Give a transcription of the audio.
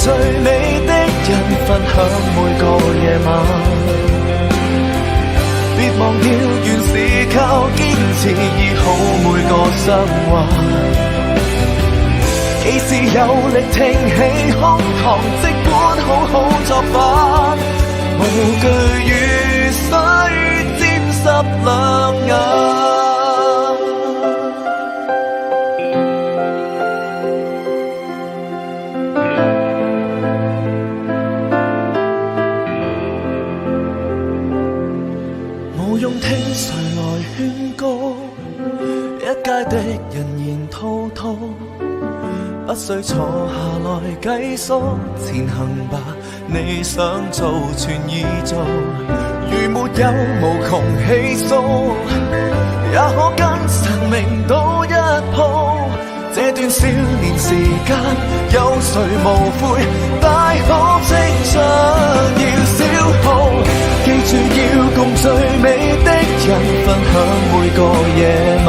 最美的人分享每個夜晚。別忘掉，原是靠堅持醫好每個傷患。幾時有力挺起胸膛，即管好好作反，無懼雨水沾濕兩眼。無用聽誰來勸告，一街的人言滔滔，不需坐下來計數，前行吧，你想做全已做。如沒有無窮氣數，也可跟神明賭一鋪。這段少年時間，有誰無悔？大可青春要消耗，記住要共最美的人分享每個夜晚。